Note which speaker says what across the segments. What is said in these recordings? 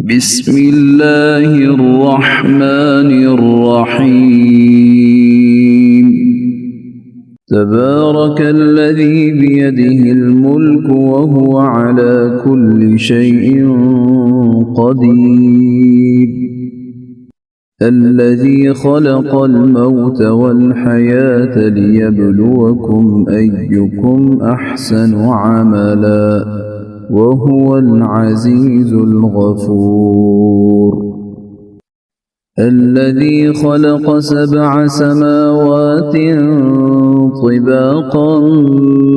Speaker 1: بسم الله الرحمن الرحيم. تبارك الذي بيده الملك وهو على كل شيء قدير. الذي خلق الموت والحياة ليبلوكم أيكم أحسن عملا وهو العزيز الغفور. الذي خلق 7 سماوات طباقا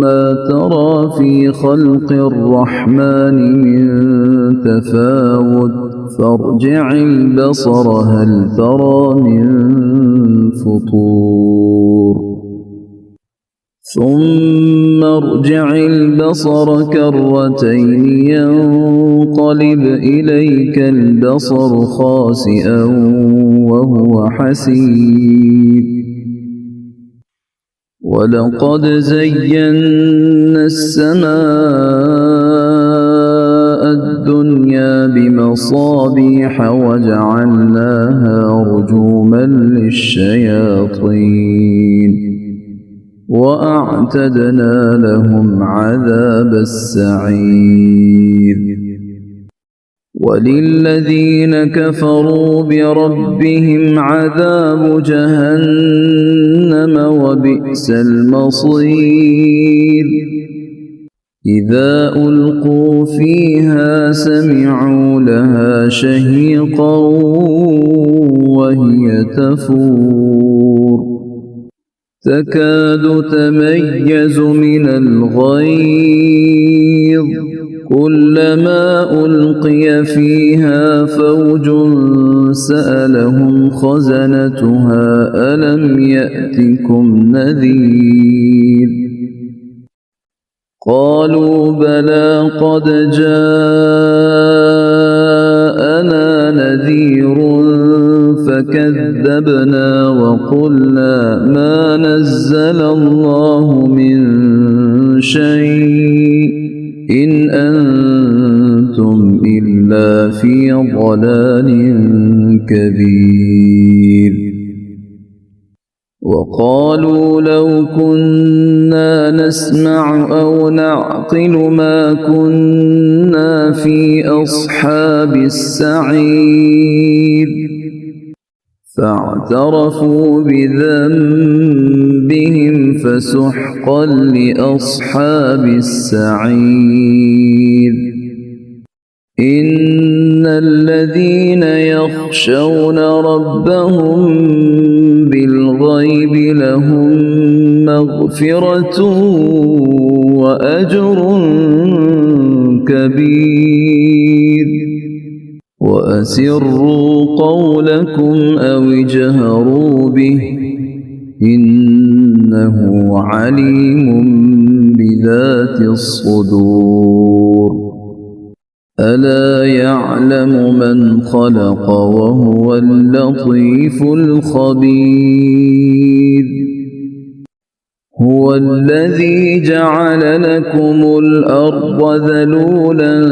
Speaker 1: ما ترى في خلق الرحمن من تفاوت فارجع البصر هل ترى من فطور ثم ارجع البصر كرتين ينقلب إليك البصر خاسئا وهو حسير. ولقد زينا السماء الدنيا بمصابيح وجعلناها رجوما للشياطين وأعتدنا لهم عذاب السعير. وللذين كفروا بربهم عذاب جهنم وبئس المصير. إذا ألقوا فيها سمعوا لها شهيقا وهي تفور تكاد تميز من الغيظ كلما ألقي فيها فوج سألهم خزنتها ألم يأتكم نذير قالوا بلى قد جاءنا نذير فكذبنا وقلنا ما نزل الله من شيء إن أنتم إلا في ضلال كبير. وقالوا لو كنا نسمع أو نعقل ما كنا في أصحاب السعير فاعترفوا بذنبهم فسحقا لأصحاب السعير. إن الذين يخشون ربهم بالغيب لهم مغفرة وأجر كبير. وأسروا قولكم أو اجهروا به إنه عليم بذات الصدور. ألا يعلم من خلق وهو اللطيف الخبير. هو الذي جعل لكم الأرض ذلولا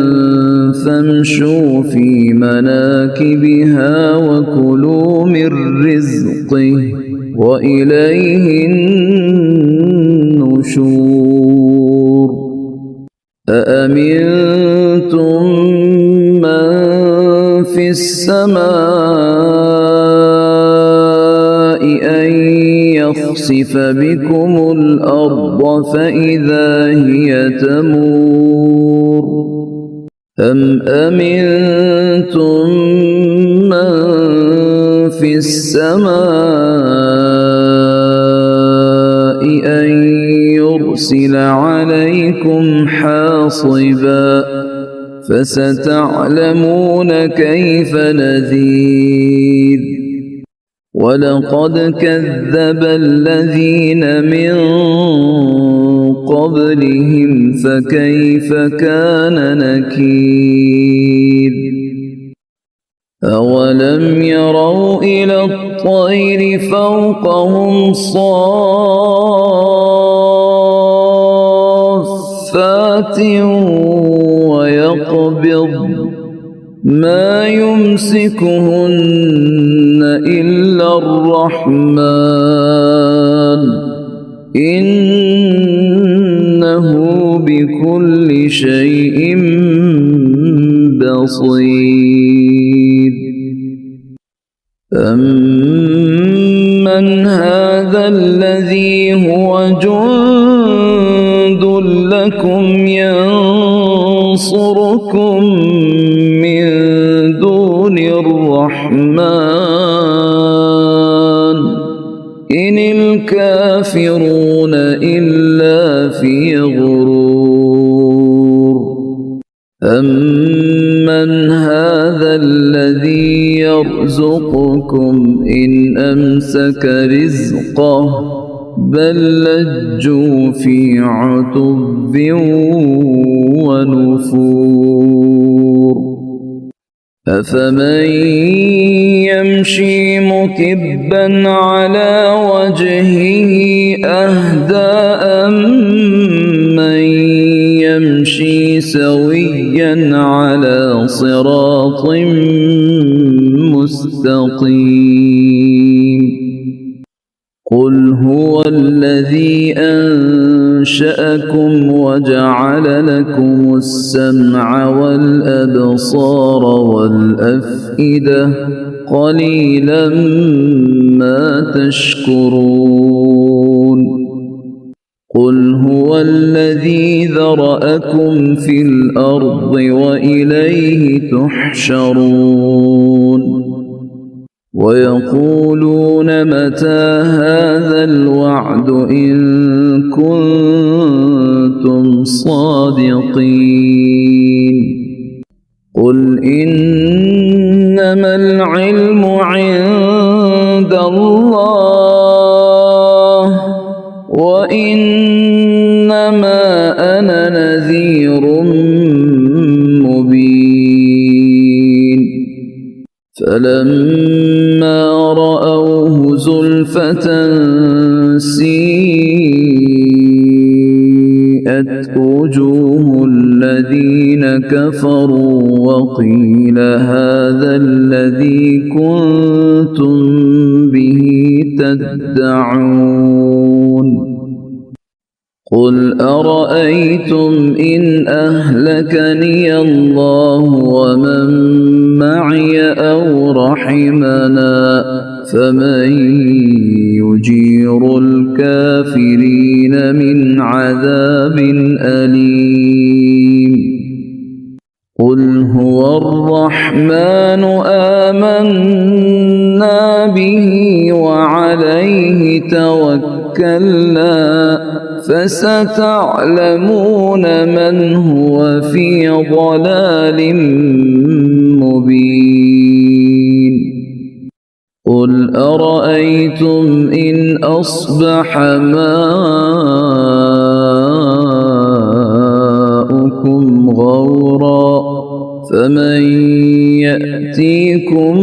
Speaker 1: فامشوا في مناكبها وكلوا من رزقه وإليه النشور. أأمنتم من في السماء أن يخسف بكم الأرض فإذا هي تمور أم أمنتم من في السماء أن يرسل عليكم حاصبا فستعلمون كيف نذير. ولقد كذب الذين من قبلهم فكيف كان نكير. أولم يروا إلى الطير فوقهم صافات ويقبض ما يمسكهن إلا الرحمن إنه بكل شيء بصير أمن هذا الذي هو جند لكم ينصركم من دون الرحمن إن الكافرون إلا في غرور أمن هذا الذي يرزقكم إن أمسك رزقه بل لجوا في عتب ونفور أفمن يمشي مكبا على وجهه أهدى أمن يمشي سويا على صراط مستقيم قل هو الذي أنشأكم وجعل لكم السمع والأبصار والأفئدة قليلا ما تشكرون قل هو الذي ذرأكم في الأرض وإليه تحشرون ويقولون متى هذا الوعد إن كنتم صادقين قل إنما العلم عند الله وإنما أنا نذير مبين فلما رأوه زلفة سيئت وجوه الذين كفروا وقيل هذا الذي كنتم به تدعون قل أرأيتم إن أهلكني الله ومن معي أو رحمنا فمن يجير الكافرين من عذاب أليم قل هو الرحمن آمنا به وعليه توكلنا فستعلمون من هو في ضلال مبين قل أرأيتم إن أصبح ماؤكم غورا فمن يأتيكم